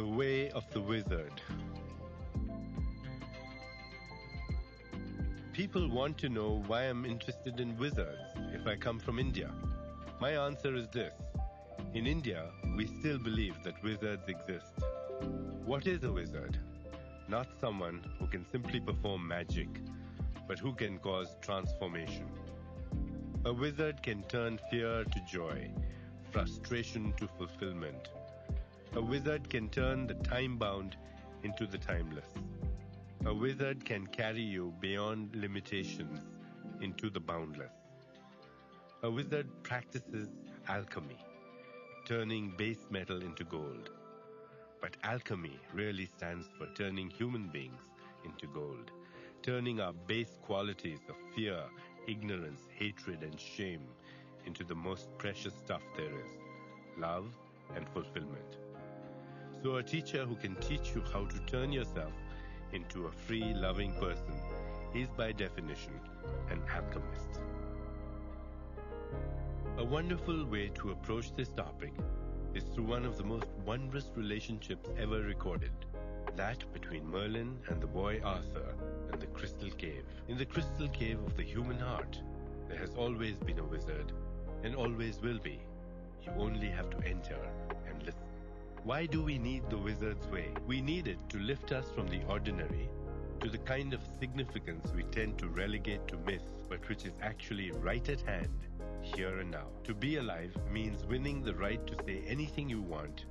The Way of the Wizard. People want to know why I'm interested in wizards if I come from India. My answer is this. In India, we still believe that wizards exist. What is a wizard? Not someone who can simply perform magic, but who can cause transformation. A wizard can turn fear to joy, frustration to fulfillment. A wizard can turn the time-bound into the timeless. A wizard can carry you beyond limitations into the boundless. A wizard practices alchemy, turning base metal into gold. But alchemy really stands for turning human beings into gold, turning our base qualities of fear, ignorance, hatred, and shame into the most precious stuff there is, love and fulfillment. So a teacher who can teach you how to turn yourself into a free, loving person is by definition an alchemist. A wonderful way to approach this topic is through one of the most wondrous relationships ever recorded, that between Merlin and the boy Arthur and the Crystal Cave. In the Crystal Cave of the human heart, there has always been a wizard, and always will be. You only have to enter and listen. Why do we need the wizard's way? We need it to lift us from the ordinary to the kind of significance we tend to relegate to myth, but which is actually right at hand, here and now. To be alive means winning the right to say anything you want,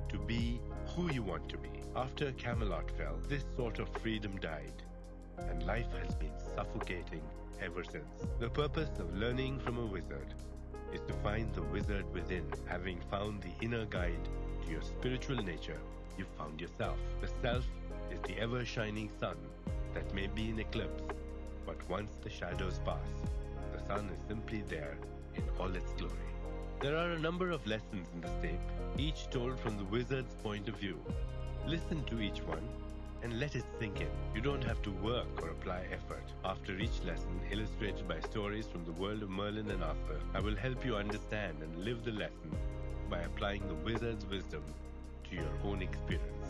to be who you want to be. After Camelot fell, this sort of freedom died, and life has been suffocating ever since. The purpose of learning from a wizard is to find the wizard within. Having found the inner guide to your spiritual nature, you found yourself. The self is the ever-shining sun that may be in eclipse, but once the shadows pass, the sun is simply there in all its glory. There are a number of lessons in this tape, each told from the wizard's point of view. Listen to each one and let it sink in. You don't have to work or apply effort. After each lesson, illustrated by stories from the world of Merlin and Arthur, I will help you understand and live the lesson by applying the wizard's wisdom to your own experience.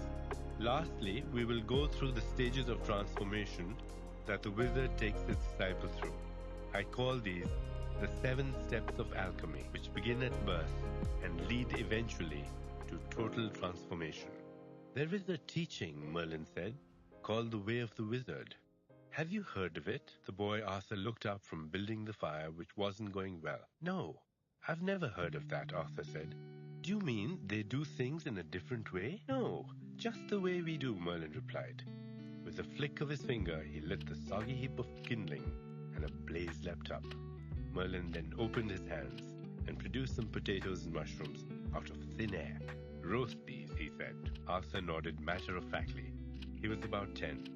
Lastly, we will go through the stages of transformation that the wizard takes his disciple through. I call these the 7 steps of alchemy, which begin at birth and lead eventually to total transformation. There is a teaching, Merlin said, called the Way of the Wizard. Have you heard of it? The boy Arthur looked up from building the fire, which wasn't going well. No, I've never heard of that, Arthur said. Do you mean they do things in a different way? No, just the way we do, Merlin replied. With a flick of his finger, he lit the soggy heap of kindling, and a blaze leapt up. Merlin then opened his hands and produced some potatoes and mushrooms out of thin air. Roast these, he said. Arthur nodded matter-of-factly. He was about 10.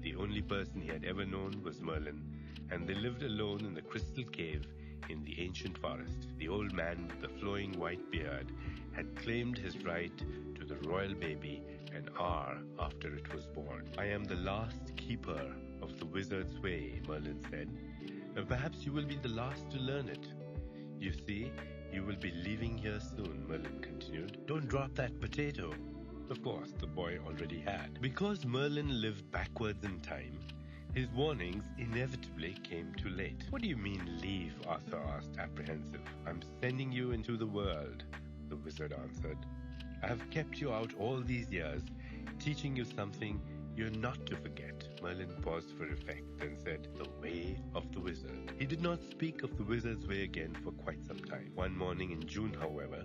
The only person he had ever known was Merlin, and they lived alone in the crystal cave in the ancient forest. The old man with the flowing white beard had claimed his right to the royal baby an hour after it was born. I am the last keeper of the wizard's way, Merlin said, and perhaps you will be the last to learn it. You see, you will be leaving here soon, Merlin continued. Don't drop that potato. Of course, the boy already had. Because Merlin lived backwards in time, his warnings inevitably came too late. What do you mean, leave? Arthur asked, apprehensive. I'm sending you into the world, the wizard answered. I have kept you out all these years, teaching you something you're not to forget. Merlin paused for effect, then said, the way of the wizard. He did not speak of the wizard's way again for quite some time. One morning in June, however,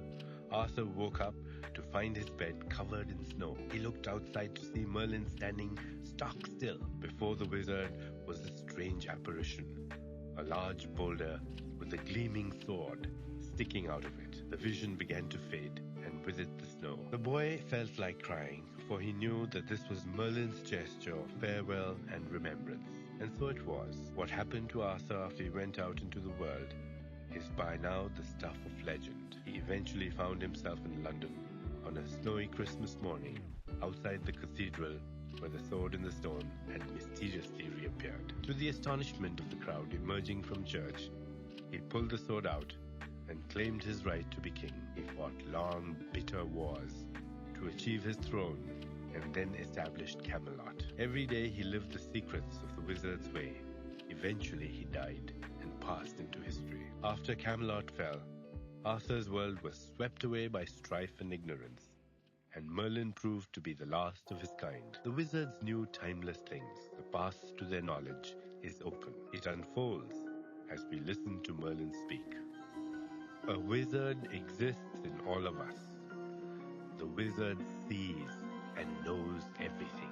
Arthur woke up to find his bed covered in snow. He looked outside to see Merlin standing stock still. Before the wizard was a strange apparition, a large boulder with a gleaming sword sticking out of it. The vision began to fade, and with it the snow. The boy felt like crying, for he knew that this was Merlin's gesture of farewell and remembrance. And so it was. What happened to Arthur after he went out into the world is by now the stuff of legend. He eventually found himself in London on a snowy Christmas morning, outside the cathedral where the sword in the stone had mysteriously reappeared. To the astonishment of the crowd emerging from church, he pulled the sword out and claimed his right to be king. He fought long, bitter wars to to achieve his throne and then established Camelot. Every day he lived the secrets of the wizard's way. Eventually he died and passed into history. After Camelot fell, Arthur's world was swept away by strife and ignorance, and Merlin proved to be the last of his kind. The wizards knew timeless things. The path to their knowledge is open. It unfolds as we listen to Merlin speak. A wizard exists in all of us. The wizard sees and knows everything.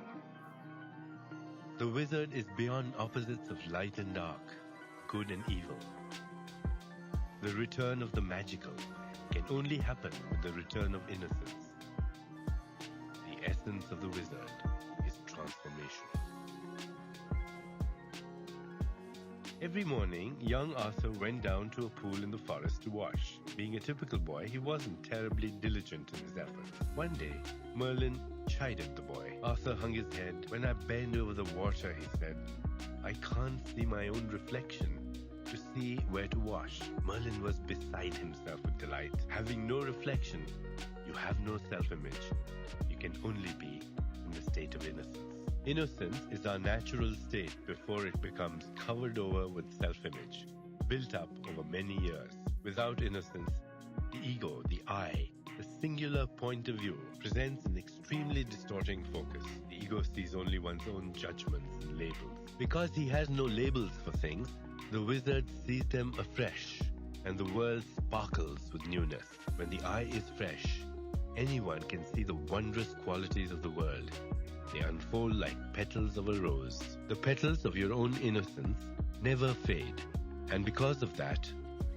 The wizard is beyond opposites of light and dark, good and evil. The return of the magical can only happen with the return of innocence. The essence of the wizard is transformation. Every morning, young Arthur went down to a pool in the forest to wash. Being a typical boy, he wasn't terribly diligent in his efforts. One day, Merlin chided the boy. Arthur hung his head. "When I bend over the water," he said, "I can't see my own reflection to see where to wash." Merlin was beside himself with delight. Having no reflection, you have no self-image. You can only be in the state of innocence. Innocence is our natural state before it becomes covered over with self-image, built up over many years. Without innocence, the ego, the I, the singular point of view presents an extremely distorting focus. The ego sees only one's own judgments and labels. Because he has no labels for things, the wizard sees them afresh, and the world sparkles with newness. When the eye is fresh, anyone can see the wondrous qualities of the world. They unfold like petals of a rose. The petals of your own innocence never fade, and because of that,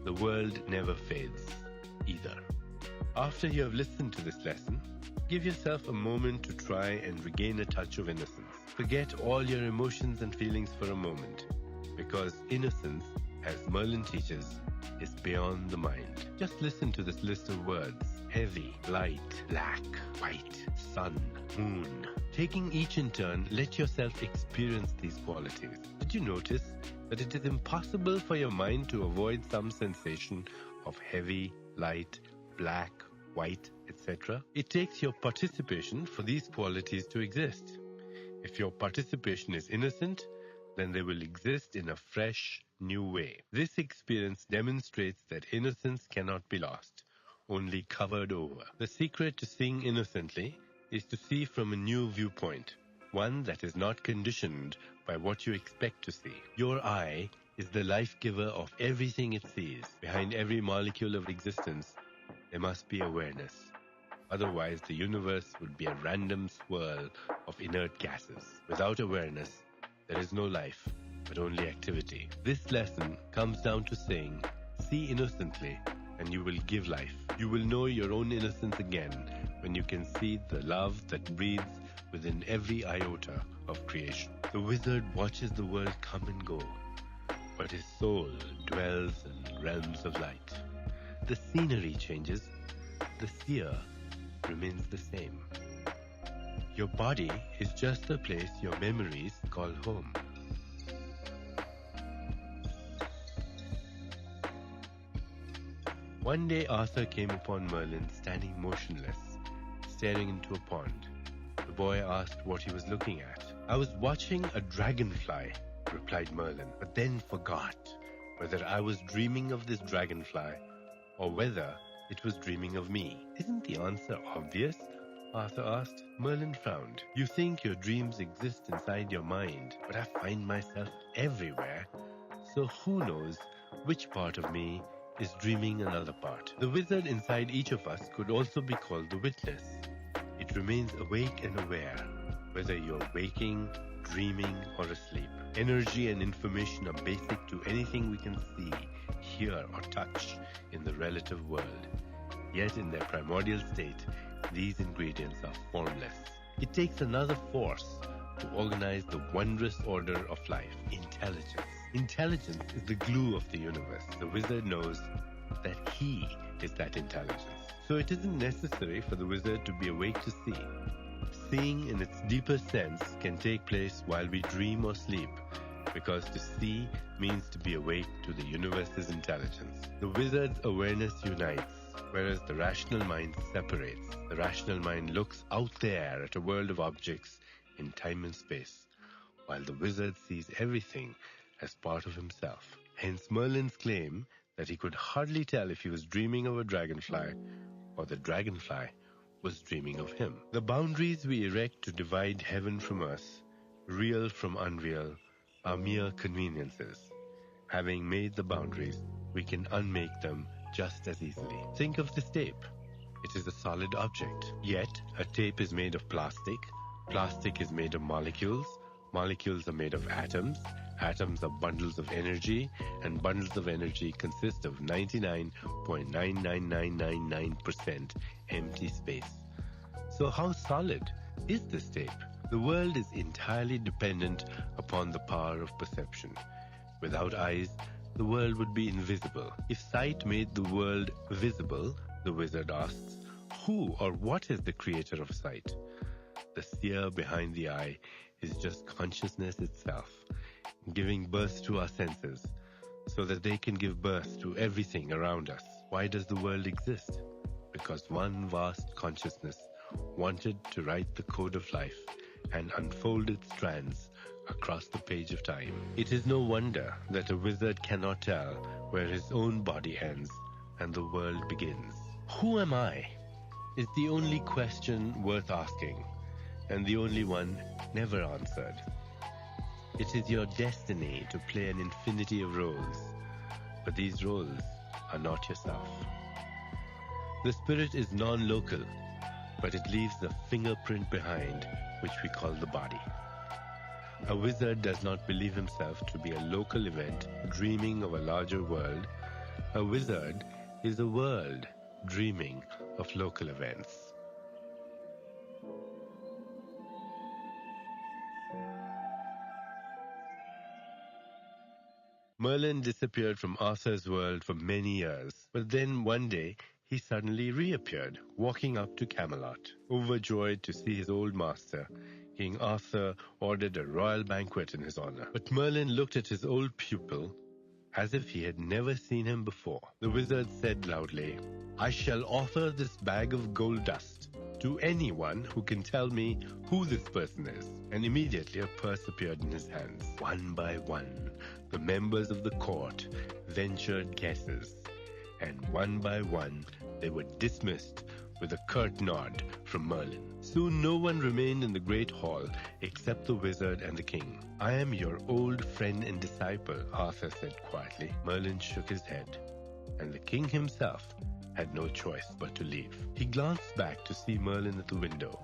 the world never fades either. After you have listened to this lesson, give yourself a moment to try and regain a touch of innocence. Forget all your emotions and feelings for a moment, because innocence, as Merlin teaches, is beyond the mind. Just listen to this list of words: heavy, light, black, white, sun, moon. Taking each in turn, let yourself experience these qualities. Did you notice that it is impossible for your mind to avoid some sensation of heavy, light, black, white, etc.? It takes your participation for these qualities to exist. If your participation is innocent, then they will exist in a fresh, new way. This experience demonstrates that innocence cannot be lost, only covered over. The secret to seeing innocently is to see from a new viewpoint, one that is not conditioned by what you expect to see. Your eye is the life giver of everything it sees. Behind every molecule of existence, there must be awareness. Otherwise, the universe would be a random swirl of inert gases. Without awareness, there is no life, but only activity. This lesson comes down to saying, see innocently, and you will give life. You will know your own innocence again when you can see the love that breathes within every iota of creation. The wizard watches the world come and go, but his soul dwells in realms of light. The scenery changes, the seer remains the same. Your body is just a place your memories call home. One day Arthur came upon Merlin standing motionless, staring into a pond. The boy asked what he was looking at. "I was watching a dragonfly," replied Merlin, but then forgot whether I was dreaming of this dragonfly or whether it was dreaming of me. "Isn't the answer obvious?" Arthur asked. Merlin frowned. "You think your dreams exist inside your mind, but I find myself everywhere, so who knows which part of me is dreaming another part?" The wizard inside each of us could also be called the witness. It remains awake and aware, whether you're waking, dreaming, or asleep. Energy and information are basic to anything we can see, hear, or touch in the relative world. Yet in their primordial state, these ingredients are formless. It takes another force to organize the wondrous order of life: intelligence. Intelligence is the glue of the universe. The wizard knows that he is that intelligence. So it isn't necessary for the wizard to be awake to see. Seeing in its deeper sense can take place while we dream or sleep, because to see means to be awake to the universe's intelligence. The wizard's awareness unites whereas the rational mind separates. The rational mind looks out there at a world of objects in time and space, while the wizard sees everything as part of himself. Hence Merlin's claim that he could hardly tell if he was dreaming of a dragonfly or the dragonfly was dreaming of him. The boundaries we erect to divide heaven from earth, real from unreal, are mere conveniences. Having made the boundaries, we can unmake them just as easily. Think of this tape. It is a solid object. Yet, a tape is made of plastic. Plastic is made of molecules. Molecules are made of atoms. Atoms are bundles of energy, and bundles of energy consist of 99.99999% empty space. So how solid is this tape? The world is entirely dependent upon the power of perception. Without eyes, the world would be invisible. If sight made the world visible, the wizard asks, who or what is the creator of sight? The seer behind the eye is just consciousness itself, giving birth to our senses, so that they can give birth to everything around us. Why does the world exist? Because one vast consciousness wanted to write the code of life and unfold its strands across the page of time. It is no wonder that a wizard cannot tell where his own body ends and the world begins. Who am I? Is the only question worth asking, and the only one never answered. It is your destiny to play an infinity of roles, but these roles are not yourself. The spirit is non-local, but it leaves a fingerprint behind, which we call the body. A wizard does not believe himself to be a local event dreaming of a larger world. A wizard is a world dreaming of local events. Merlin disappeared from Arthur's world for many years, but then one day he suddenly reappeared, walking up to Camelot. Overjoyed to see his old master, King Arthur ordered a royal banquet in his honor. But Merlin looked at his old pupil as if he had never seen him before. The wizard said loudly, "I shall offer this bag of gold dust to anyone who can tell me who this person is." And immediately a purse appeared in his hands. One by one, the members of the court ventured guesses, and one by one they were dismissed with a curt nod from Merlin. Soon no one remained in the great hall except the wizard and the king. "I am your old friend and disciple," Arthur said quietly. Merlin shook his head, and the king himself had no choice but to leave. He glanced back to see Merlin at the window.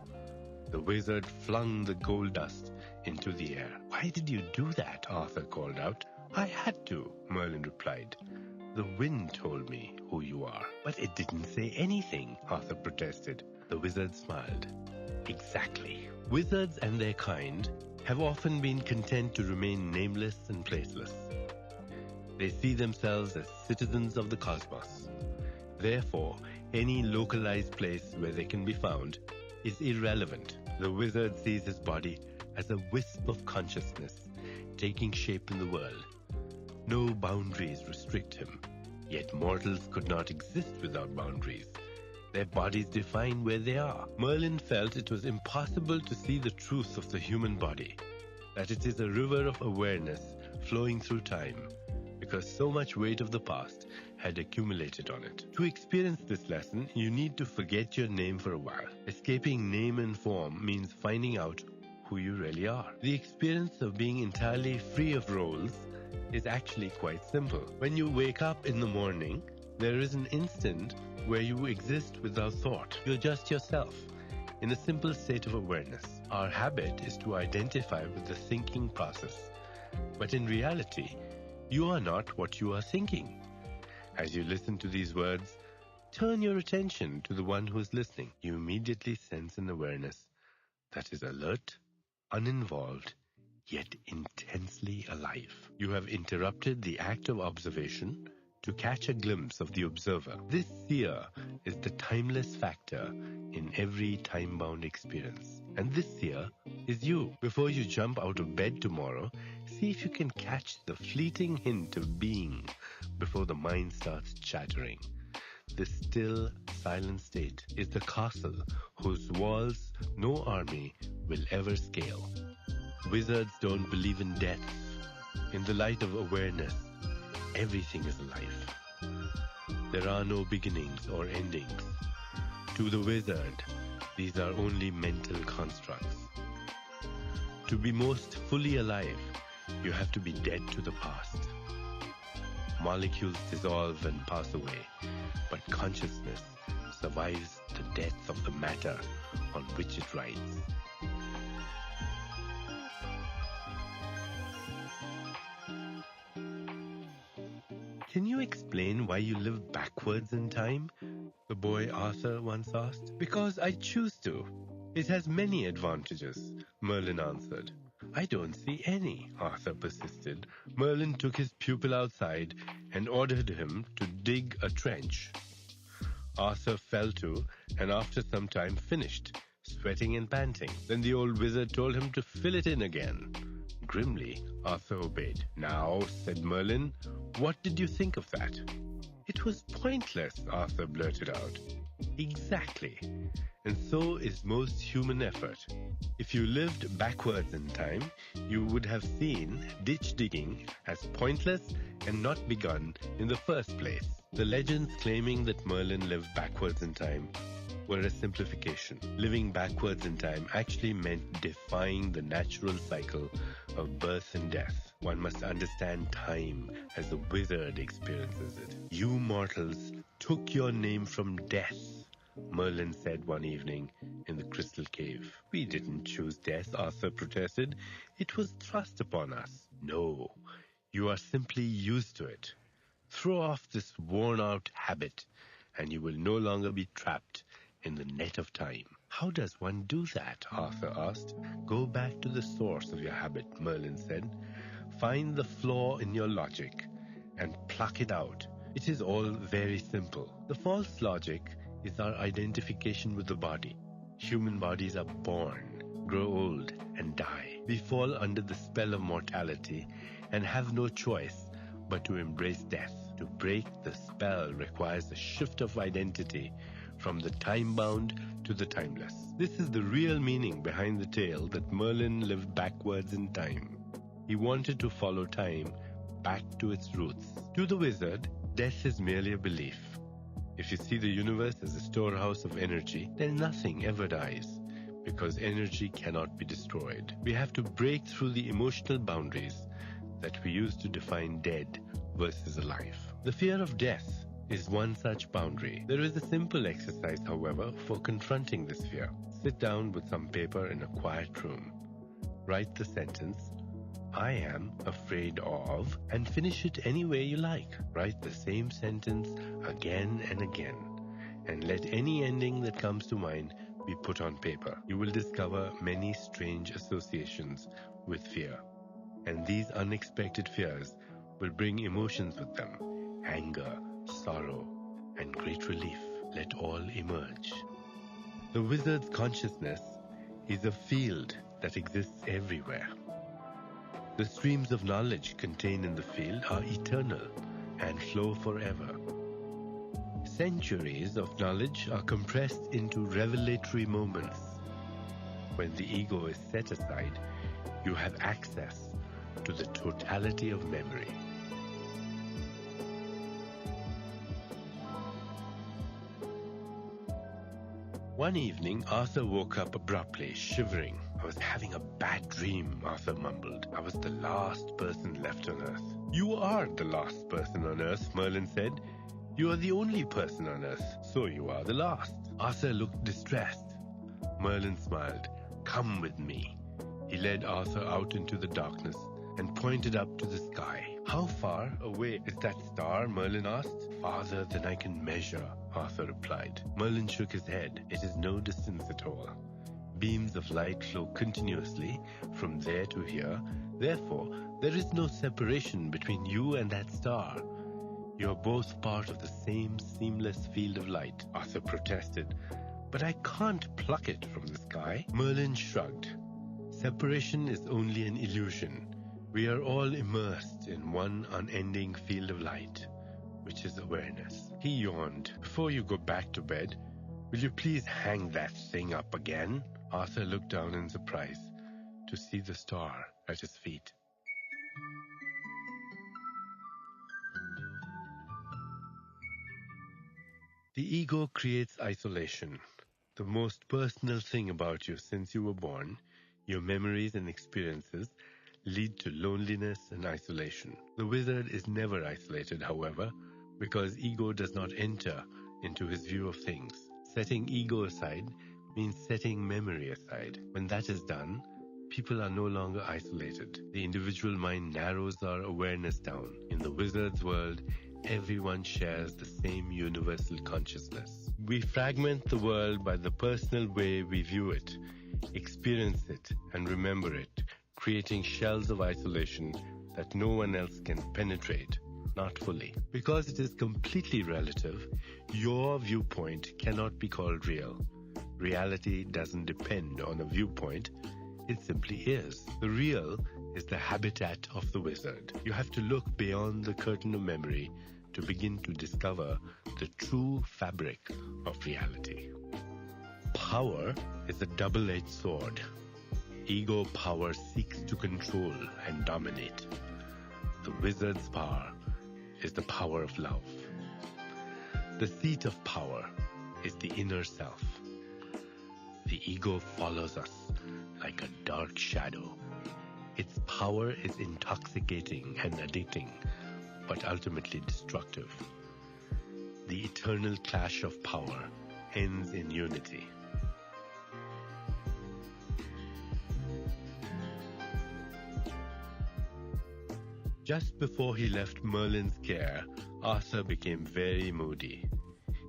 The wizard flung the gold dust into the air. "Why did you do that?" Arthur called out. "I had to," Merlin replied. "The wind told me who you are." "But it didn't say anything," Arthur protested. The wizard smiled. "Exactly. Wizards and their kind have often been content to remain nameless and placeless. They see themselves as citizens of the cosmos. Therefore, any localized place where they can be found is irrelevant. The wizard sees his body as a wisp of consciousness taking shape in the world. No boundaries restrict him, yet mortals could not exist without boundaries. Their bodies define where they are. Merlin felt it was impossible to see the truth of the human body, that it is a river of awareness flowing through time, because so much weight of the past had accumulated on it. To experience this lesson, you need to forget your name for a while. Escaping name and form means finding out who you really are. The experience of being entirely free of roles is actually quite simple. When you wake up in the morning, there is an instant where you exist without thought. You're just yourself, in a simple state of awareness. Our habit is to identify with the thinking process, but in reality, you are not what you are thinking. As you listen to these words, turn your attention to the one who is listening. You immediately sense an awareness that is alert, uninvolved, yet intensely alive. You have interrupted the act of observation to catch a glimpse of the observer. This seer is the timeless factor in every time-bound experience. And this seer is you. Before you jump out of bed tomorrow, see if you can catch the fleeting hint of being before the mind starts chattering. The still, silent state is the castle whose walls no army will ever scale. Wizards don't believe in death. In the light of awareness, everything is alive. There are no beginnings or endings. To the wizard, these are only mental constructs. To be most fully alive, you have to be dead to the past. Molecules dissolve and pass away, but consciousness survives the death of the matter on which it rides. Can you explain why you live backwards in time? The boy Arthur once asked. Because I choose to. It has many advantages, Merlin answered. I don't see any, Arthur persisted. Merlin took his pupil outside and ordered him to dig a trench. Arthur fell to, and after some time finished, sweating and panting. Then the old wizard told him to fill it in again. Grimly, Arthur obeyed. Now, said Merlin, what did you think of that? It was pointless, Arthur blurted out. Exactly. And so is most human effort. If you lived backwards in time, you would have seen ditch digging as pointless and not begun in the first place. The legends claiming that Merlin lived backwards in time were a simplification. Living backwards in time actually meant defying the natural cycle of birth and death. One must understand time as the wizard experiences it. You mortals took your name from death, Merlin said one evening in the crystal cave. We didn't choose death, Arthur protested. It was thrust upon us. No, you are simply used to it. Throw off this worn-out habit, and you will no longer be trapped in the net of time. How does one do that? Arthur asked. Go back to the source of your habit, Merlin said. Find the flaw in your logic and pluck it out. It is all very simple. The false logic is our identification with the body. Human bodies are born, grow old, and die. We fall under the spell of mortality and have no choice but to embrace death. To break the spell requires a shift of identity from the time-bound to the timeless. This is the real meaning behind the tale that Merlin lived backwards in time. He wanted to follow time back to its roots. To the wizard, death is merely a belief. If you see the universe as a storehouse of energy, then nothing ever dies, because energy cannot be destroyed. We have to break through the emotional boundaries that we use to define dead versus alive. The fear of death is one such boundary. There is a simple exercise, however, for confronting this fear. Sit down with some paper in a quiet room. Write the sentence, I am afraid of, and finish it any way you like. Write the same sentence again and again, and let any ending that comes to mind be put on paper. You will discover many strange associations with fear, and these unexpected fears will bring emotions with them: anger, sorrow, and great relief. Let all emerge. The wizard's consciousness is a field that exists everywhere. The streams of knowledge contained in the field are eternal and flow forever. Centuries of knowledge are compressed into revelatory moments. When the ego is set aside, you have access to the totality of memory. One evening, Arthur woke up abruptly, shivering. I was having a bad dream, Arthur mumbled. I was the last person left on Earth. You are the last person on Earth, Merlin said. You are the only person on Earth, so you are the last. Arthur looked distressed. Merlin smiled. Come with me. He led Arthur out into the darkness and pointed up to the sky. How far away is that star? Merlin asked. Farther than I can measure, Arthur replied. Merlin shook his head. It is no distance at all. Beams of light flow continuously from there to here. Therefore, there is no separation between you and that star. You are both part of the same seamless field of light, Arthur protested. But I can't pluck it from the sky. Merlin shrugged. Separation is only an illusion. We are all immersed in one unending field of light. which is awareness. He yawned. Before you go back to bed, will you please hang that thing up again? Arthur looked down in surprise to see the star at his feet. The ego creates isolation. The most personal thing about you since you were born, your memories and experiences, lead to loneliness and isolation. The wizard is never isolated, however, because ego does not enter into his view of things. Setting ego aside means setting memory aside. When that is done, people are no longer isolated. The individual mind narrows our awareness down. In the wizard's world, everyone shares the same universal consciousness. We fragment the world by the personal way we view it, experience it, and remember it, creating shells of isolation that no one else can penetrate, not fully. Because it is completely relative, your viewpoint cannot be called real. Reality doesn't depend on a viewpoint, it simply is. The real is the habitat of the wizard. You have to look beyond the curtain of memory to begin to discover the true fabric of reality. Power is a double-edged sword. Ego power seeks to control and dominate. The wizard's power is the power of love. The seat of power is the inner self. The ego follows us like a dark shadow. Its power is intoxicating and addicting, but ultimately destructive. The eternal clash of power ends in unity. Just before he left Merlin's care, Arthur became very moody.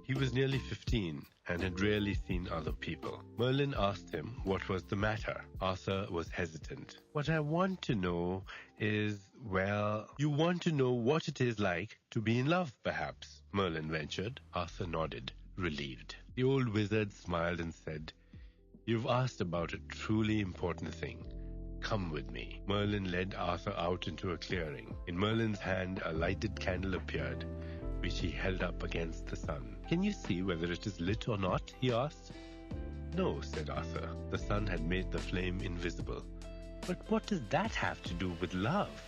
He was nearly 15 and had rarely seen other people. Merlin asked him what was the matter. Arthur was hesitant. What I want to know is, well, you want to know what it is like to be in love, perhaps, Merlin ventured. Arthur nodded, relieved. The old wizard smiled and said, You've asked about a truly important thing. Come with me. Merlin led Arthur out into a clearing. In Merlin's hand, a lighted candle appeared, which he held up against the sun. Can you see whether it is lit or not? He asked. No, said Arthur. The sun had made the flame invisible. But what does that have to do with love?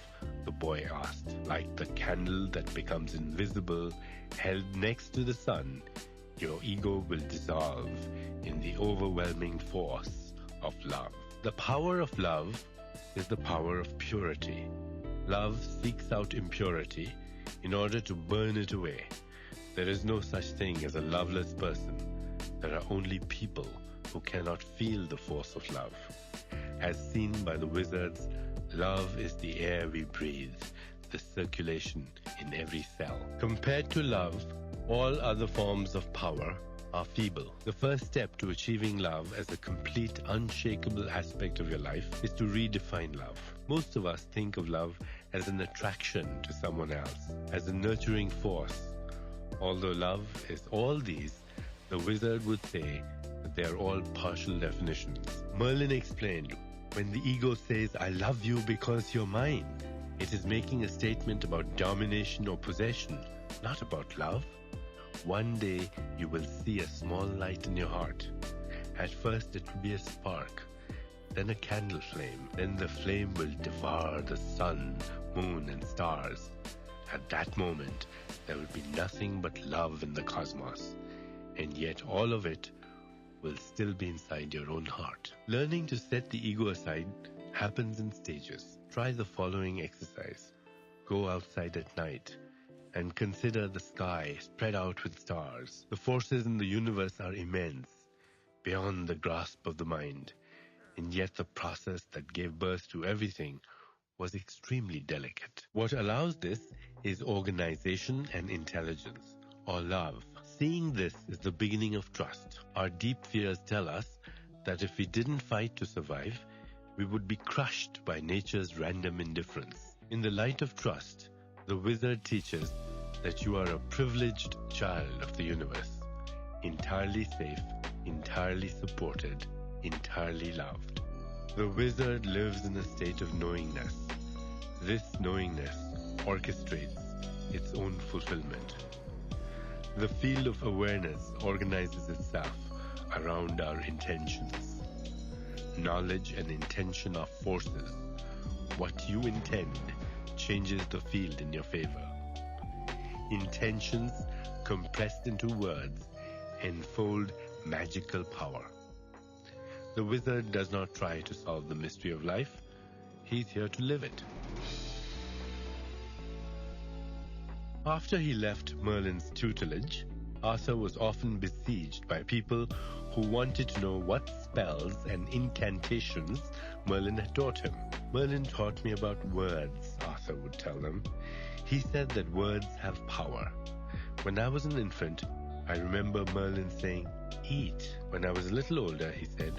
The boy asked. Like the candle that becomes invisible, held next to the sun, your ego will dissolve in the overwhelming force of love. The power of love is the power of purity. Love seeks out impurity in order to burn it away. There is no such thing as a loveless person. There are only people who cannot feel the force of love. As seen by the wizards, love is the air we breathe, the circulation in every cell. Compared to love, all other forms of power are feeble. The first step to achieving love as a complete, unshakable aspect of your life is to redefine love. Most of us think of love as an attraction to someone else, as a nurturing force. Although love is all these, the wizard would say that they are all partial definitions. Merlin explained, when the ego says, I love you because you're mine, it is making a statement about domination or possession, not about love. One day you will see a small light in your heart. At first it will be a spark, then a candle flame, then the flame will devour the sun, moon and stars. At that moment, there will be nothing but love in the cosmos, and yet all of it will still be inside your own heart. Learning to set the ego aside happens in stages. Try the following exercise. Go outside at night and consider the sky spread out with stars. The forces in the universe are immense, beyond the grasp of the mind, and yet the process that gave birth to everything was extremely delicate. What allows this is organization and intelligence, or love. Seeing this is the beginning of trust. Our deep fears tell us that if we didn't fight to survive, we would be crushed by nature's random indifference. In the light of trust, the wizard teaches that you are a privileged child of the universe, entirely safe, entirely supported, entirely loved. The wizard lives in a state of knowingness. This knowingness orchestrates its own fulfillment. The field of awareness organizes itself around our intentions. Knowledge and intention are forces. What you intend changes the field in your favor. Intentions compressed into words enfold magical power. The wizard does not try to solve the mystery of life. He's here to live it. After he left Merlin's tutelage, Arthur was often besieged by people who wanted to know what spells and incantations Merlin had taught him. Merlin taught me about words, Arthur would tell them. He said that words have power. When I was an infant, I remember Merlin saying, eat. When I was a little older, he said,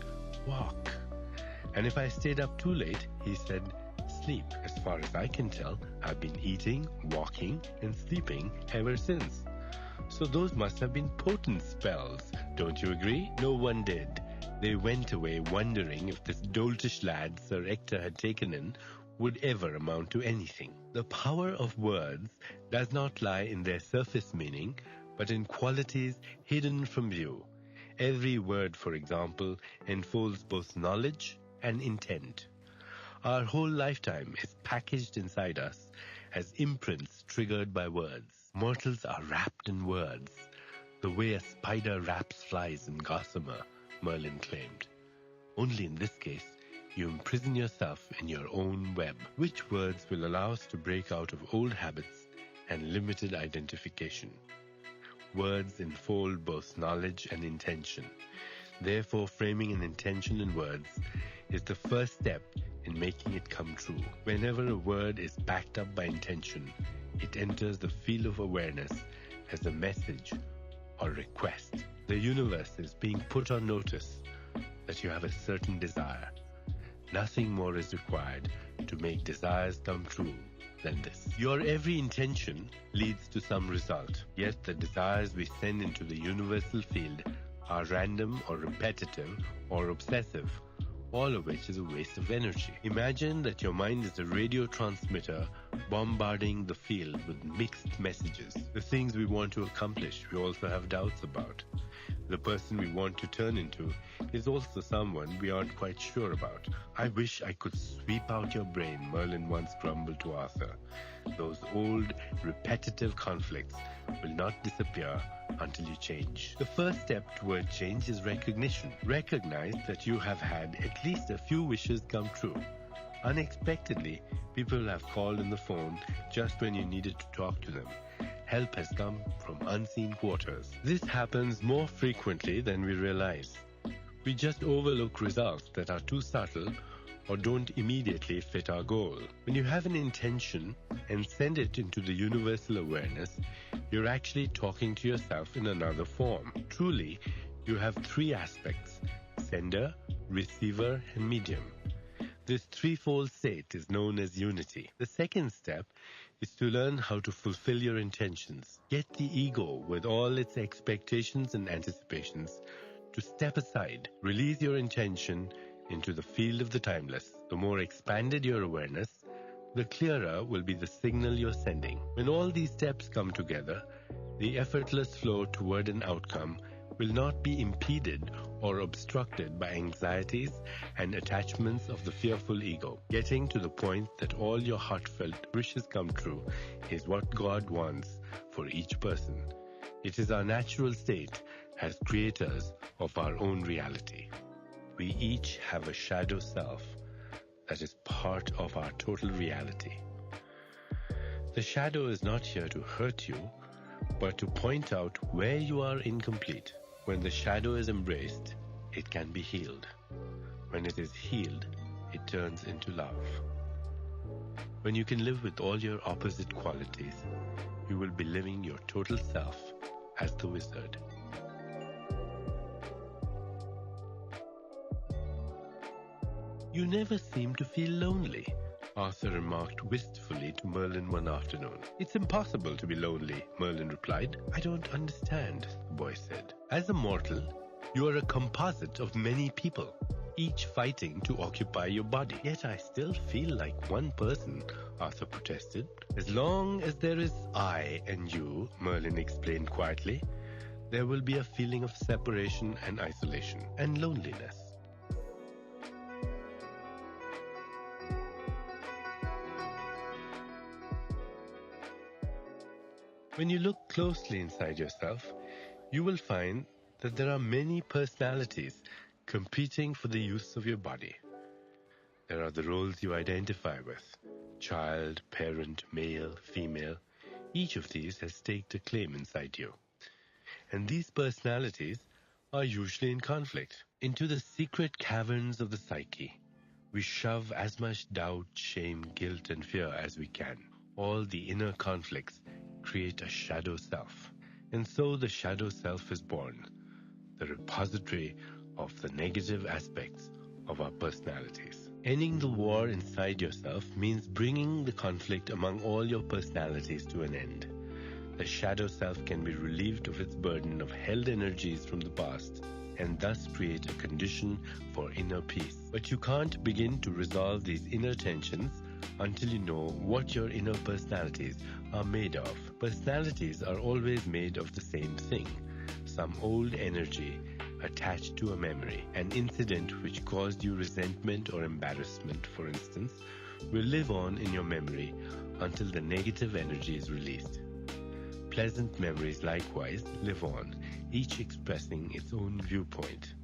walk. And if I stayed up too late, he said, sleep. As far as I can tell, I've been eating, walking, and sleeping ever since. So those must have been potent spells, don't you agree? No one did. They went away wondering if this doltish lad Sir Ector had taken in would ever amount to anything. The power of words does not lie in their surface meaning, but in qualities hidden from view. Every word, for example, enfolds both knowledge and intent. Our whole lifetime is packaged inside us as imprints triggered by words. Mortals are wrapped in words, the way a spider wraps flies in gossamer, Merlin claimed. Only in this case, you imprison yourself in your own web. Which words will allow us to break out of old habits and limited identification? Words enfold both knowledge and intention. Therefore, framing an intention in words is the first step in making it come true. Whenever a word is backed up by intention, it enters the field of awareness as a message or request. The universe is being put on notice that you have a certain desire. Nothing more is required to make desires come true than this. Your every intention leads to some result, yet the desires we send into the universal field are random or repetitive or obsessive, all of which is a waste of energy. Imagine that your mind is a radio transmitter bombarding the field with mixed messages. The things we want to accomplish, we also have doubts about. The person we want to turn into is also someone we aren't quite sure about. I wish I could sweep out your brain, Merlin once grumbled to Arthur. Those old, repetitive conflicts will not disappear until you change. The first step toward change is recognition. Recognize that you have had at least a few wishes come true. Unexpectedly, people have called on the phone just when you needed to talk to them. Help has come from unseen quarters. This happens more frequently than we realize. We just overlook results that are too subtle or don't immediately fit our goal. When you have an intention and send it into the universal awareness, you're actually talking to yourself in another form. Truly, you have three aspects: sender, receiver, and medium. This threefold state is known as unity. The second step is to learn how to fulfill your intentions. Get the ego with all its expectations and anticipations to step aside. Release your intention into the field of the timeless. The more expanded your awareness, the clearer will be the signal you're sending. When all these steps come together, the effortless flow toward an outcome will not be impeded or obstructed by anxieties and attachments of the fearful ego. Getting to the point that all your heartfelt wishes come true is what God wants for each person. It is our natural state as creators of our own reality. We each have a shadow self that is part of our total reality. The shadow is not here to hurt you, but to point out where you are incomplete. When the shadow is embraced, it can be healed. When it is healed, it turns into love. When you can live with all your opposite qualities, you will be living your total self as the wizard. You never seem to feel lonely, Arthur remarked wistfully to Merlin one afternoon. It's impossible to be lonely, Merlin replied. I don't understand, the boy said. As a mortal, you are a composite of many people. each fighting to occupy your body. Yet I still feel like one person, Arthur protested. As long as there is I and you, Merlin explained quietly, there will be a feeling of separation and isolation and loneliness. When you look closely inside yourself, you will find that there are many personalities competing for the use of your body. There are the roles you identify with: child, parent, male, female. Each of these has staked a claim inside you. And these personalities are usually in conflict. Into the secret caverns of the psyche, we shove as much doubt, shame, guilt, and fear as we can. All the inner conflicts create a shadow self. And so the shadow self is born, the repository of the negative aspects of our personalities. Ending the war inside yourself means bringing the conflict among all your personalities to an end. The shadow self can be relieved of its burden of held energies from the past and thus create a condition for inner peace. But you can't begin to resolve these inner tensions until you know what your inner personalities are made of. Personalities are always made of the same thing: some old energy attached to a memory. An incident which caused you resentment or embarrassment, for instance, will live on in your memory until the negative energy is released. Pleasant memories likewise live on, each expressing its own viewpoint.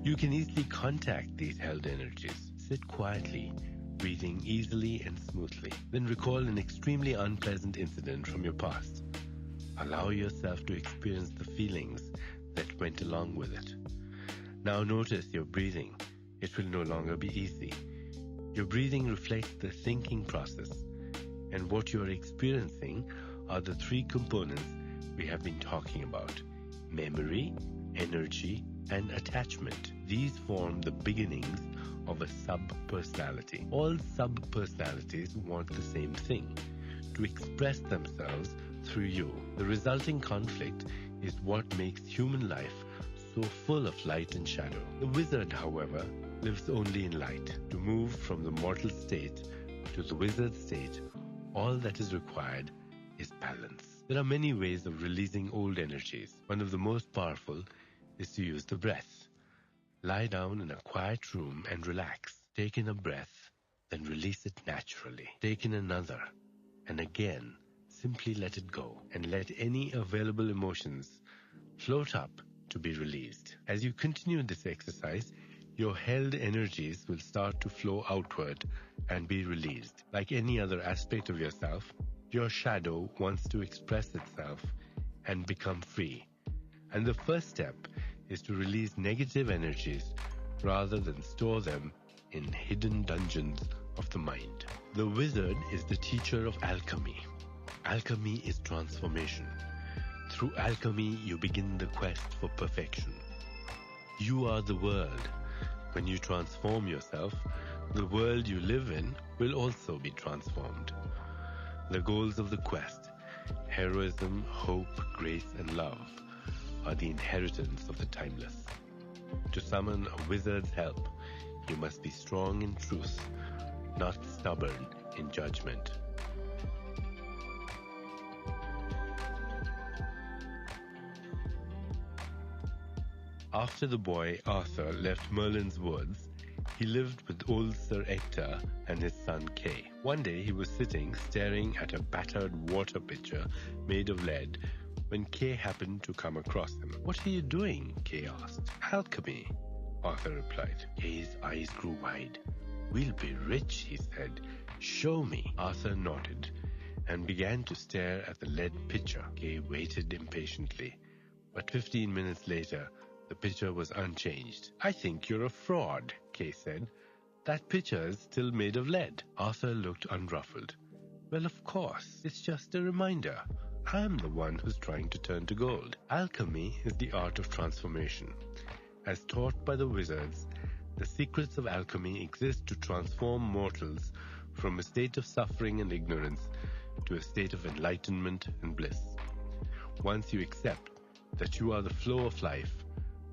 You can easily contact these held energies. Sit quietly, breathing easily and smoothly. Then recall an extremely unpleasant incident from your past. Allow yourself to experience the feelings that went along with it. Now notice your breathing. It will no longer be easy. Your breathing reflects the thinking process, and what you are experiencing are the three components we have been talking about: memory, energy, and attachment. These form the beginnings of a sub-personality. All sub-personalities want the same thing: to express themselves through you. The resulting conflict is what makes human life so full of light and shadow. The wizard, however, lives only in light. To move from the mortal state to the wizard state, all that is required is balance. There are many ways of releasing old energies. One of the most powerful is to use the breath. Lie down in a quiet room and relax. Take in a breath, then release it naturally. Take in another, and again, simply let it go, and let any available emotions float up to be released. As you continue this exercise, your held energies will start to flow outward and be released. Like any other aspect of yourself, your shadow wants to express itself and become free. And the first step is to release negative energies rather than store them in hidden dungeons of the mind. The wizard is the teacher of alchemy. Alchemy is transformation. Through alchemy, you begin the quest for perfection. You are the world. When you transform yourself, the world you live in will also be transformed. The goals of the quest, heroism, hope, grace, and love, are the inheritance of the timeless. To summon a wizard's help, you must be strong in truth, not stubborn in judgment. After the boy Arthur left Merlin's woods, he lived with old Sir Ector and his son Kay. One day he was sitting staring at a battered water pitcher made of lead when Kay happened to come across him. "What are you doing?" Kay asked. "Alchemy," Arthur replied. Kay's eyes grew wide. "We'll be rich," he said. "Show me." Arthur nodded and began to stare at the lead pitcher. Kay waited impatiently, but 15 minutes later, the pitcher was unchanged. "I think you're a fraud," Kay said. "That pitcher is still made of lead." Arthur looked unruffled. "Well, of course, it's just a reminder. I'm the one who's trying to turn to gold." Alchemy is the art of transformation. As taught by the wizards, the secrets of alchemy exist to transform mortals from a state of suffering and ignorance to a state of enlightenment and bliss. Once you accept that you are the flow of life,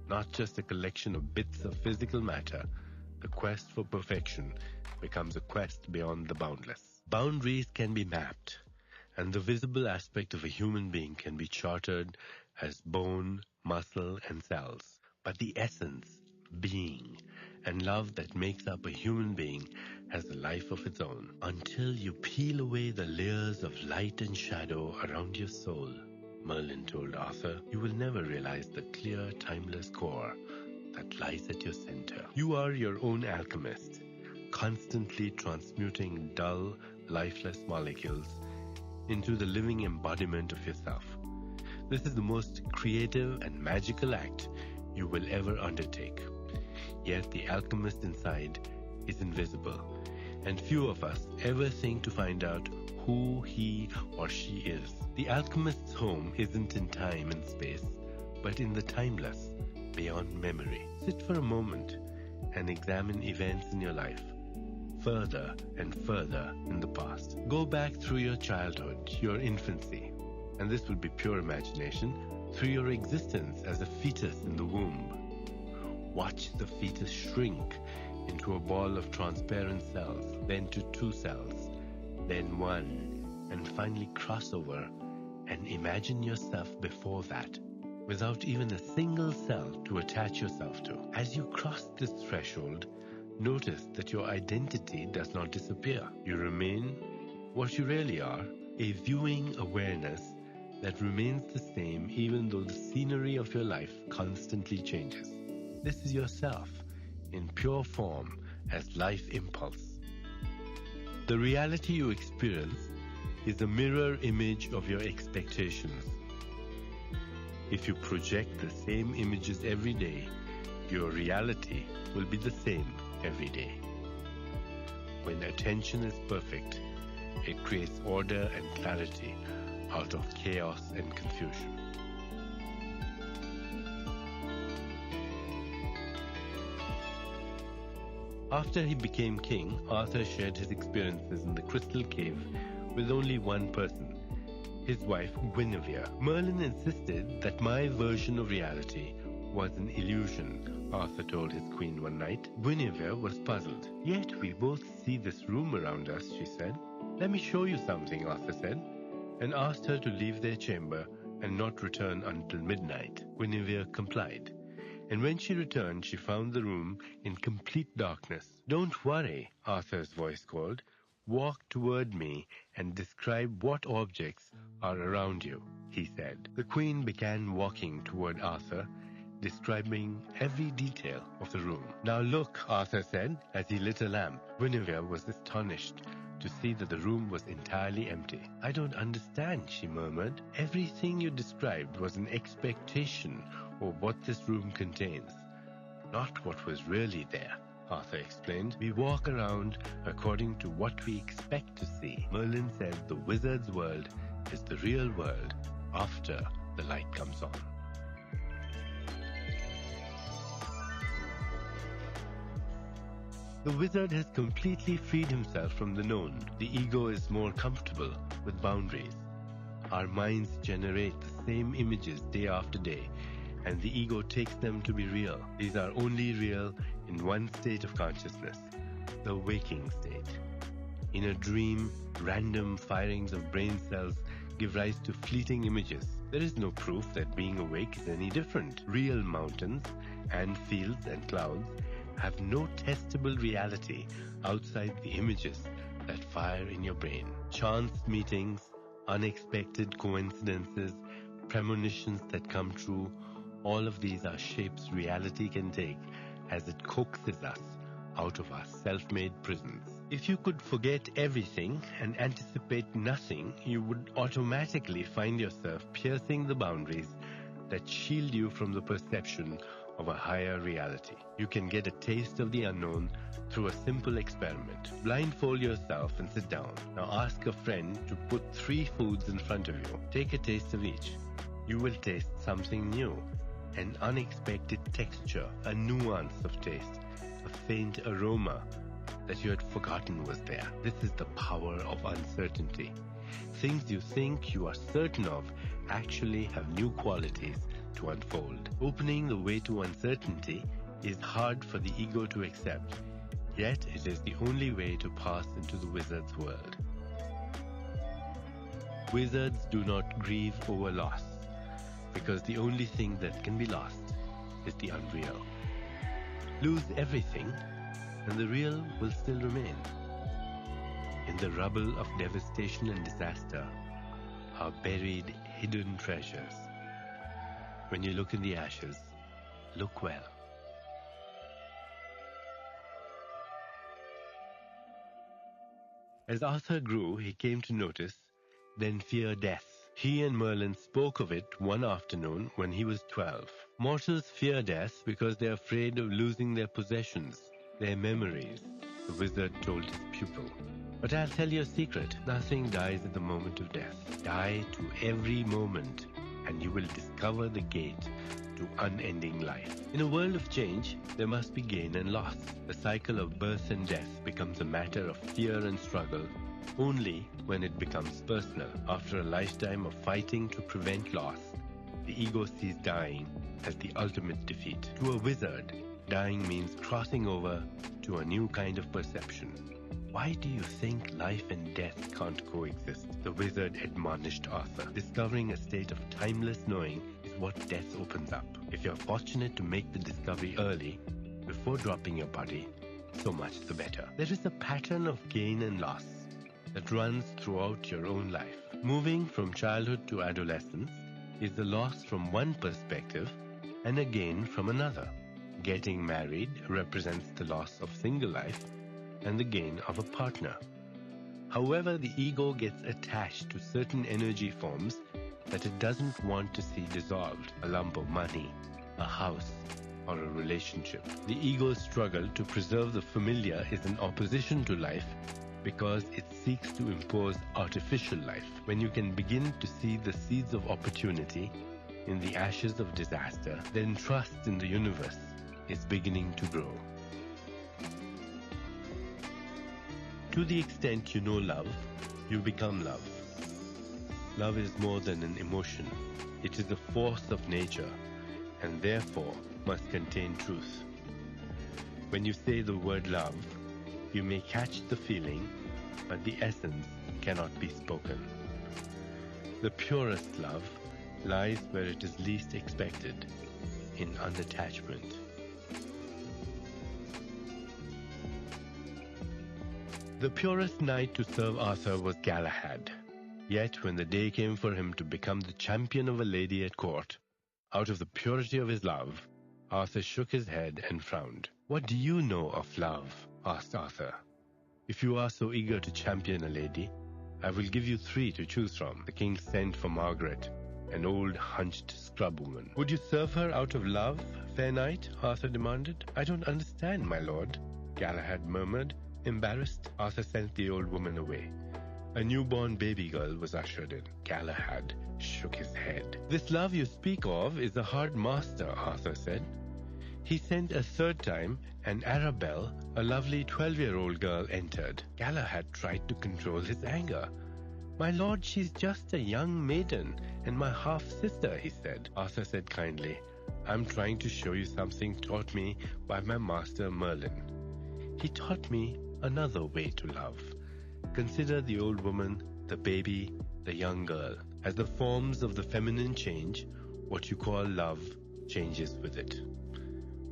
not just a collection of bits of physical matter, the quest for perfection becomes a quest beyond the boundless. Boundaries can be mapped, and the visible aspect of a human being can be charted as bone, muscle, and cells. But the essence, being, and love that makes up a human being has a life of its own. Until you peel away the layers of light and shadow around your soul, Merlin told Arthur, you will never realize the clear, timeless core that lies at your center. You are your own alchemist, constantly transmuting dull, lifeless molecules into the living embodiment of yourself. This is the most creative and magical act you will ever undertake. Yet the alchemist inside is invisible, and few of us ever think to find out who he or she is. The alchemist's home isn't in time and space, but in the timeless, beyond memory. Sit for a moment and examine events in your life, further and further in the past. Go back through your childhood, your infancy, and this will be pure imagination, through your existence as a fetus in the womb. Watch the fetus shrink into a ball of transparent cells, then to 2 cells, then 1, and finally cross over, and imagine yourself before that, without even a single cell to attach yourself to. As you cross this threshold, notice that your identity does not disappear. You remain what you really are, a viewing awareness that remains the same even though the scenery of your life constantly changes. This is yourself in pure form as life impulse. The reality you experience is a mirror image of your expectations. If you project the same images every day, your reality will be the same every day. When attention is perfect, it creates order and clarity out of chaos and confusion. After he became king, Arthur shared his experiences in the Crystal Cave with only one person, his wife Guinevere. Merlin insisted that my version of reality was an illusion, Arthur told his queen one night. Guinevere was puzzled. Yet we both see this room around us, she said. Let me show you something, Arthur said, and asked her to leave their chamber and not return until midnight. Guinevere complied, and when she returned, she found the room in complete darkness. Don't worry, Arthur's voice called. Walk toward me and describe what objects are around you, he said. The queen began walking toward Arthur, describing every detail of the room. Now look, Arthur said, as he lit a lamp. Guinevere was astonished to see that the room was entirely empty. I don't understand, she murmured. Everything you described was an expectation of what this room contains, not what was really there, Arthur explained. We walk around according to what we expect to see. Merlin said the wizard's world is the real world after the light comes on. The wizard has completely freed himself from the known. The ego is more comfortable with boundaries. Our minds generate the same images day after day, and the ego takes them to be real. These are only real in one state of consciousness, the waking state. In a dream, random firings of brain cells give rise to fleeting images. There is no proof that being awake is any different. Real mountains and fields and clouds have no testable reality outside the images that fire in your brain. Chance meetings, unexpected coincidences, premonitions that come true, all of these are shapes reality can take as it coaxes us out of our self-made prisons. If you could forget everything and anticipate nothing, you would automatically find yourself piercing the boundaries that shield you from the perception of a higher reality. You can get a taste of the unknown through a simple experiment. Blindfold yourself and sit down. Now ask a friend to put 3 foods in front of you. Take a taste of each. You will taste something new, an unexpected texture, a nuance of taste, a faint aroma that you had forgotten was there. This is the power of uncertainty. Things you think you are certain of actually have new qualities to unfold. Opening the way to uncertainty is hard for the ego to accept. Yet it is the only way to pass into the wizard's world. Wizards do not grieve over loss, because the only thing that can be lost is the unreal. Lose everything, and the real will still remain. In the rubble of devastation and disaster are buried hidden treasures. When you look in the ashes, look well. As Arthur grew, he came to notice, then fear death. He and Merlin spoke of it one afternoon when he was 12. Mortals fear death because they are afraid of losing their possessions, their memories, the wizard told his pupil. But I'll tell you a secret. Nothing dies at the moment of death. Die to every moment, and you will discover the gate to unending life. In a world of change, there must be gain and loss. The cycle of birth and death becomes a matter of fear and struggle only when it becomes personal. After a lifetime of fighting to prevent loss, the ego sees dying as the ultimate defeat. To a wizard, dying means crossing over to a new kind of perception. Why do you think life and death can't coexist? The wizard admonished Arthur. Discovering a state of timeless knowing is what death opens up. If you're fortunate to make the discovery early, before dropping your body, so much the better. There is a pattern of gain and loss that runs throughout your own life. Moving from childhood to adolescence is the loss from one perspective and a gain from another. Getting married represents the loss of single life and the gain of a partner. However, the ego gets attached to certain energy forms that it doesn't want to see dissolved. A lump of money, a house, or a relationship. The ego's struggle to preserve the familiar is in opposition to life because it seeks to impose artificial life. When you can begin to see the seeds of opportunity in the ashes of disaster, then trust in the universe is beginning to grow. To the extent you know love, you become love. Love is more than an emotion. It is a force of nature and therefore must contain truth. When you say the word love, you may catch the feeling, but the essence cannot be spoken. The purest love lies where it is least expected, in unattachment. The purest knight to serve Arthur was Galahad. Yet when the day came for him to become the champion of a lady at court, out of the purity of his love, Arthur shook his head and frowned. "What do you know of love?" asked Arthur. "If you are so eager to champion a lady, I will give you 3 to choose from." The king sent for Margaret, an old hunched scrub woman. "Would you serve her out of love, fair knight?" Arthur demanded. "I don't understand, my lord," Galahad murmured, embarrassed. Arthur sent the old woman away. A newborn baby girl was ushered in. Galahad shook his head. "This love you speak of is a hard master," Arthur said. He sent a 3rd time, and Arabelle, a lovely 12-year-old girl, entered. Galahad tried to control his anger. "My lord, she's just a young maiden, and my half-sister," he said. Arthur said kindly, "I'm trying to show you something taught me by my master Merlin. He taught me another way to love. Consider the old woman, the baby, the young girl. As the forms of the feminine change, what you call love changes with it.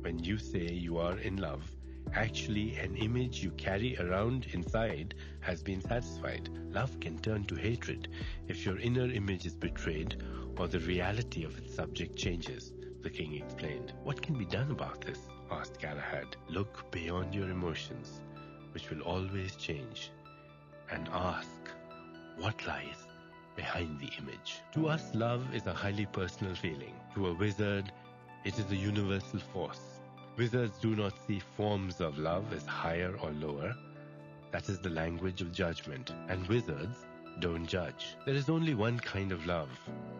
When you say you are in love, actually an image you carry around inside has been satisfied. Love can turn to hatred if your inner image is betrayed or the reality of its subject changes," the king explained. "What can be done about this?" asked Galahad. "Look beyond your emotions, which will always change, and ask what lies behind the image." To us, love is a highly personal feeling. To a wizard, it is a universal force. Wizards do not see forms of love as higher or lower. That is the language of judgment, and wizards don't judge. There is only one kind of love,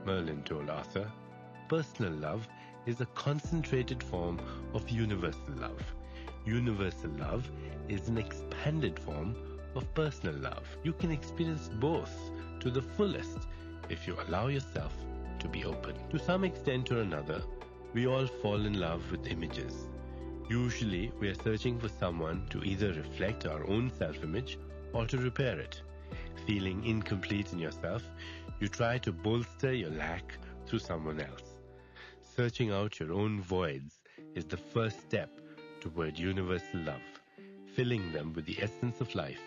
Merlin told Arthur. Personal love is a concentrated form of universal love. Universal love is an expanded form of personal love. You can experience both to the fullest if you allow yourself to be open. To some extent or another, we all fall in love with images. Usually, we are searching for someone to either reflect our own self-image or to repair it. Feeling incomplete in yourself, you try to bolster your lack through someone else. Searching out your own voids is the first step toward universal love. Filling them with the essence of life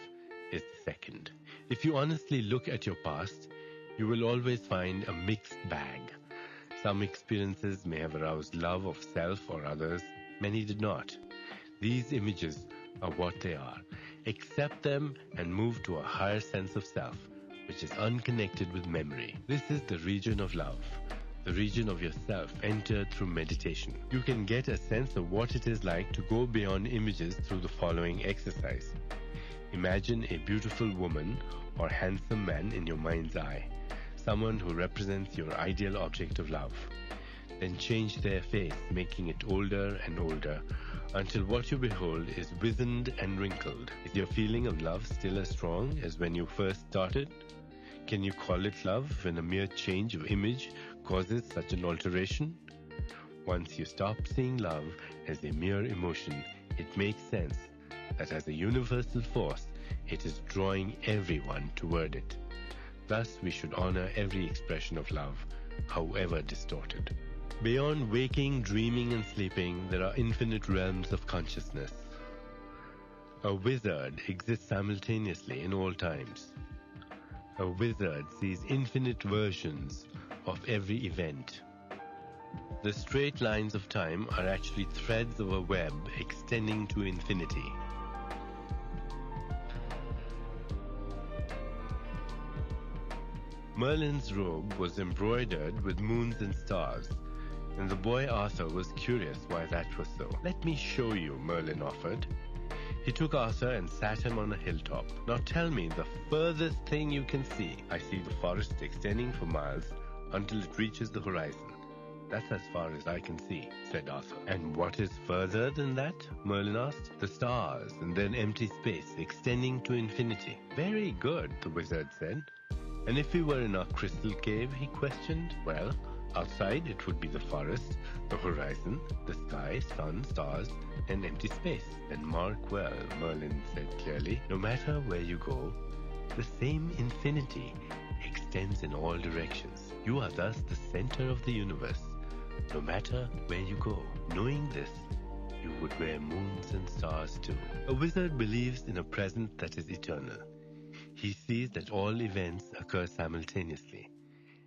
is the second. If you honestly look at your past, you will always find a mixed bag. Some experiences may have aroused love of self or others. Many did not. These images are what they are. Accept them and move to a higher sense of self, which is unconnected with memory. This is the region of love, the region of yourself entered through meditation. You can get a sense of what it is like to go beyond images through the following exercise. Imagine a beautiful woman or handsome man in your mind's eye, someone who represents your ideal object of love. Then change their face, making it older and older, until what you behold is wizened and wrinkled. Is your feeling of love still as strong as when you first started? Can you call it love when a mere change of image causes such an alteration? Once you stop seeing love as a mere emotion, it makes sense that as a universal force, it is drawing everyone toward it. Thus, we should honor every expression of love, however distorted. Beyond waking, dreaming, and sleeping, there are infinite realms of consciousness. A wizard exists simultaneously in all times. A wizard sees infinite versions of every event. The straight lines of time are actually threads of a web extending to infinity. Merlin's robe was embroidered with moons and stars, and the boy Arthur was curious why that was so. "Let me show you," Merlin offered. He took Arthur and sat him on a hilltop. "Now tell me the furthest thing you can see." "I see the forest extending for miles until it reaches the horizon. That's as far as I can see," said Arthur. "And what is further than that?" Merlin asked. "The stars and then empty space extending to infinity." "Very good," the wizard said. "And if we were in our crystal cave," he questioned. "Well, outside it would be the forest, the horizon, the sky, sun, stars, and empty space." "Then mark well," Merlin said clearly, "no matter where you go, the same infinity extends in all directions. You are thus the center of the universe, no matter where you go. Knowing this, you would wear moons and stars too." A wizard believes in a present that is eternal. He sees that all events occur simultaneously,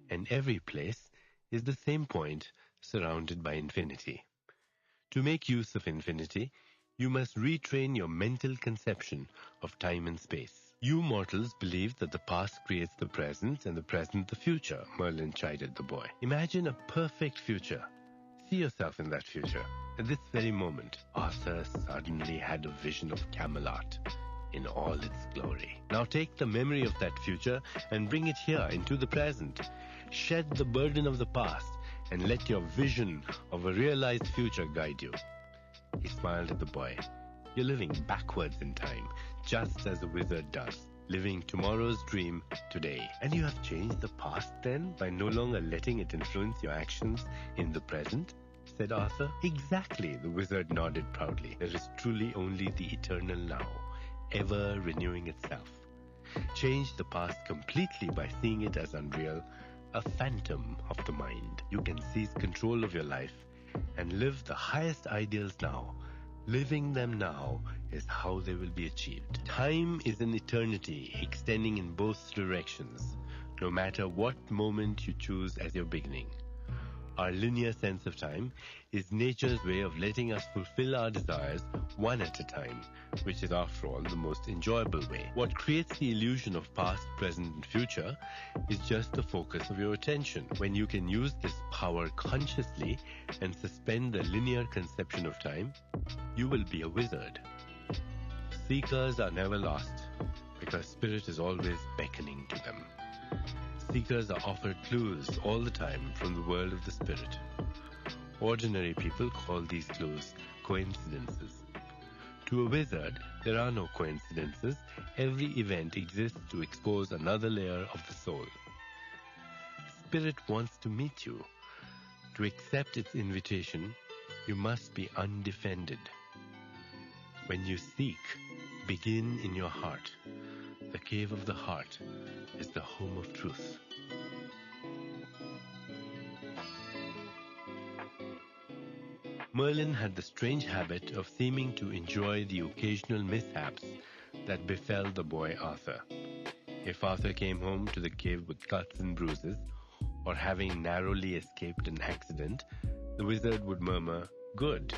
and every place is the same point surrounded by infinity. To make use of infinity, you must retrain your mental conception of time and space. "You mortals believe that the past creates the present and the present the future," Merlin chided the boy. "Imagine a perfect future. See yourself in that future." At this very moment, Arthur suddenly had a vision of Camelot in all its glory. "Now take the memory of that future and bring it here into the present. Shed the burden of the past and let your vision of a realized future guide you." He smiled at the boy. "You're living backwards in time, just as a wizard does, living tomorrow's dream today." "And you have changed the past then, by no longer letting it influence your actions in the present?" said Arthur. "Exactly," the wizard nodded proudly. "There is truly only the eternal now, ever renewing itself. Change the past completely by seeing it as unreal, a phantom of the mind. You can seize control of your life and live the highest ideals now. Living them now is how they will be achieved. Time is an eternity extending in both directions, no matter what moment you choose as your beginning. Our linear sense of time is nature's way of letting us fulfill our desires one at a time, which is after all the most enjoyable way. What creates the illusion of past, present, and future is just the focus of your attention. When you can use this power consciously and suspend the linear conception of time, you will be a wizard. Seekers are never lost, because spirit is always beckoning to them. Seekers are offered clues all the time from the world of the spirit. Ordinary people call these clues coincidences. To a wizard, there are no coincidences. Every event exists to expose another layer of the soul. Spirit wants to meet you. To accept its invitation, you must be undefended. When you seek, begin in your heart. The cave of the heart is the home of truth. Merlin had the strange habit of seeming to enjoy the occasional mishaps that befell the boy Arthur. If Arthur came home to the cave with cuts and bruises, or having narrowly escaped an accident, the wizard would murmur, "Good,"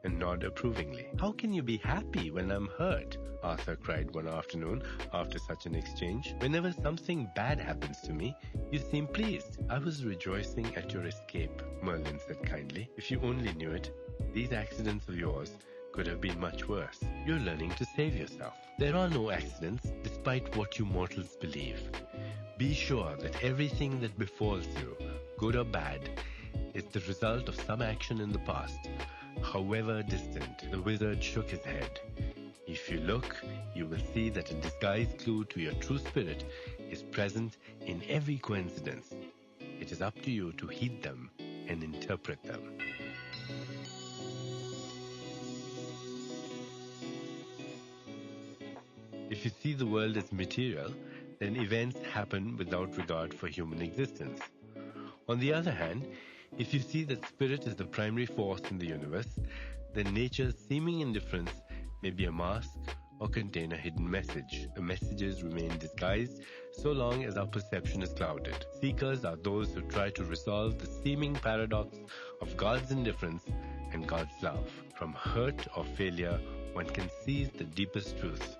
and nod approvingly. "How can you be happy when I'm hurt?" Arthur cried one afternoon after such an exchange. "Whenever something bad happens to me, you seem pleased." "I was rejoicing at your escape," Merlin said kindly. "If you only knew it, these accidents of yours could have been much worse. You're learning to save yourself. There are no accidents, despite what you mortals believe. Be sure that everything that befalls you, good or bad, is the result of some action in the past, however distant." The wizard shook his head. "If you look, you will see that a disguised clue to your true spirit is present in every coincidence. It is up to you to heed them and interpret them." If you see the world as material, then events happen without regard for human existence. On the other hand, if you see that spirit is the primary force in the universe, then nature's seeming indifference may be a mask or contain a hidden message. The messages remain disguised so long as our perception is clouded. Seekers are those who try to resolve the seeming paradox of God's indifference and God's love. From hurt or failure, one can seize the deepest truth.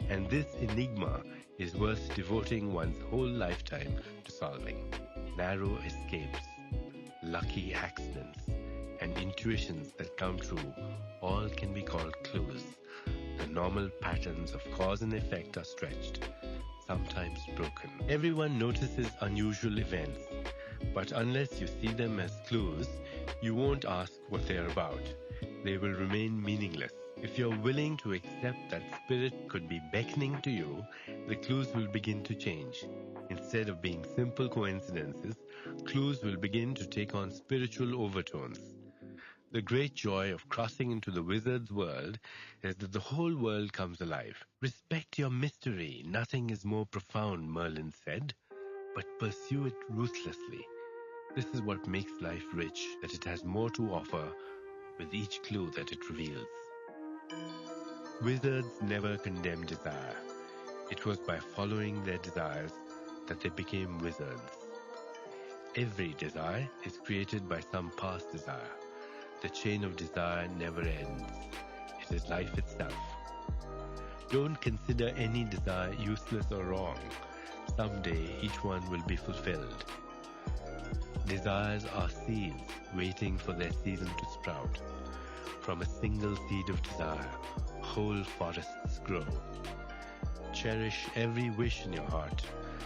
And this enigma is worth devoting one's whole lifetime to solving. Narrow escapes, lucky accidents, and intuitions that come true all can be called clues. The normal patterns of cause and effect are stretched, sometimes broken. Everyone notices unusual events, but unless you see them as clues, you won't ask what they're about. They will remain meaningless. If you're willing to accept that spirit could be beckoning to you, the clues will begin to change. Instead of being simple coincidences, clues will begin to take on spiritual overtones. The great joy of crossing into the wizard's world is that the whole world comes alive. "Respect your mystery. Nothing is more profound," Merlin said, "but pursue it ruthlessly. This is what makes life rich, that it has more to offer with each clue that it reveals." Wizards never condemn desire. It was by following their desires that they became wizards. Every desire is created by some past desire. The chain of desire never ends. It is life itself. Don't consider any desire useless or wrong. Someday each one will be fulfilled. Desires are seeds waiting for their season to sprout. From a single seed of desire, whole forests grow. Cherish every wish in your heart,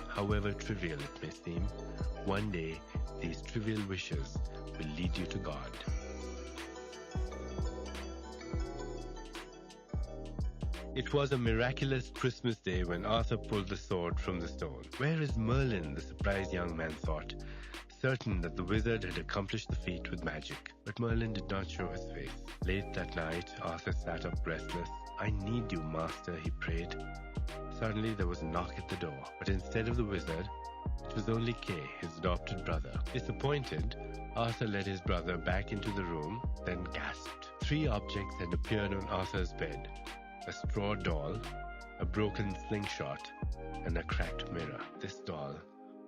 however trivial it may seem. One day, these trivial wishes will lead you to God. It was a miraculous Christmas day when Arthur pulled the sword from the stone. "Where is Merlin?" the surprised young man thought, certain that the wizard had accomplished the feat with magic. But Merlin did not show his face. Late that night, Arthur sat up restless. "I need you, master," he prayed. Suddenly there was a knock at the door, but instead of the wizard, it was only Kay, his adopted brother. Disappointed, Arthur led his brother back into the room, then gasped. 3 objects had appeared on Arthur's bed: a straw doll, a broken slingshot, and a cracked mirror. "This doll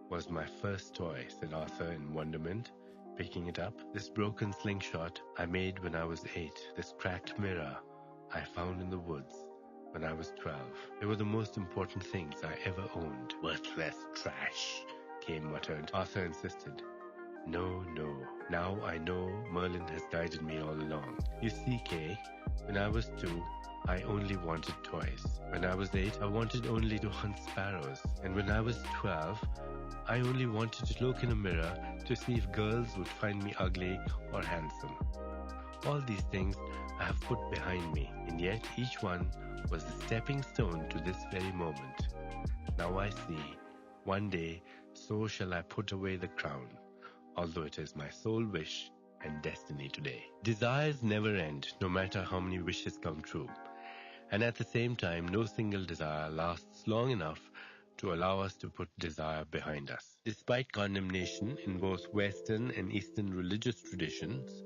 was my first toy," said Arthur in wonderment, picking it up. "This broken slingshot I made when I was 8. This cracked mirror I found in the woods when I was 12. They were the most important things I ever owned." "Worthless trash," Kay muttered. Arthur insisted. No. Now I know Merlin has guided me all along. You see, Kay, when I was 2, I only wanted toys. When I was 8, I wanted only to hunt sparrows. And when I was 12, I only wanted to look in a mirror to see if girls would find me ugly or handsome. All these things I have put behind me, and yet each one was a stepping stone to this very moment. Now I see, one day so shall I put away the crown, although it is my sole wish and destiny today. Desires never end, no matter how many wishes come true. And at the same time, no single desire lasts long enough to allow us to put desire behind us. Despite condemnation in both Western and Eastern religious traditions,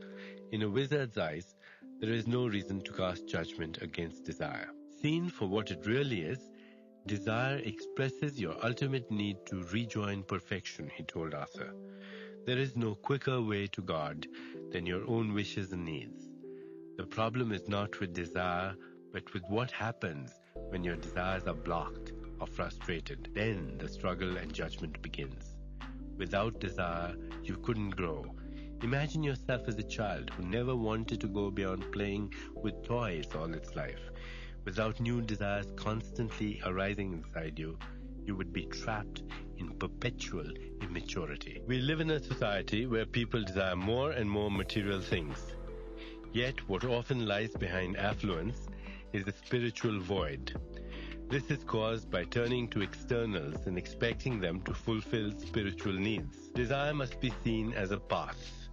in a wizard's eyes, there is no reason to cast judgment against desire. Seen for what it really is, desire expresses your ultimate need to rejoin perfection, he told Arthur. There is no quicker way to God than your own wishes and needs. The problem is not with desire, but with what happens when your desires are blocked or frustrated. Then the struggle and judgment begins. Without desire, you couldn't grow. Imagine yourself as a child who never wanted to go beyond playing with toys all its life. Without new desires constantly arising inside you, you would be trapped in perpetual immaturity. We live in a society where people desire more and more material things. Yet what often lies behind affluence is a spiritual void. This is caused by turning to externals and expecting them to fulfill spiritual needs. Desire must be seen as a path.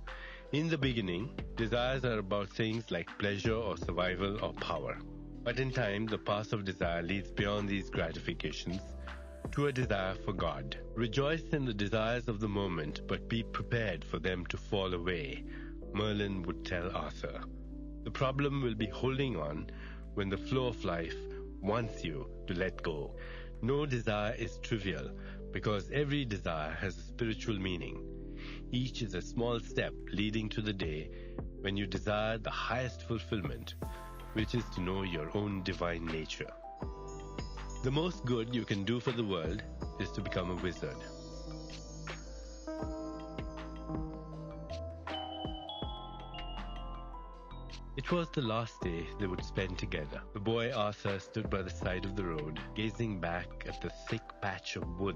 In the beginning, desires are about things like pleasure or survival or power. But in time, the path of desire leads beyond these gratifications to a desire for God. Rejoice in the desires of the moment, but be prepared for them to fall away, Merlin would tell Arthur. The problem will be holding on when the flow of life wants you to let go. No desire is trivial because every desire has a spiritual meaning. Each is a small step leading to the day when you desire the highest fulfillment, which is to know your own divine nature. The most good you can do for the world is to become a wizard. It was the last day they would spend together. The boy Arthur stood by the side of the road, gazing back at the thick patch of wood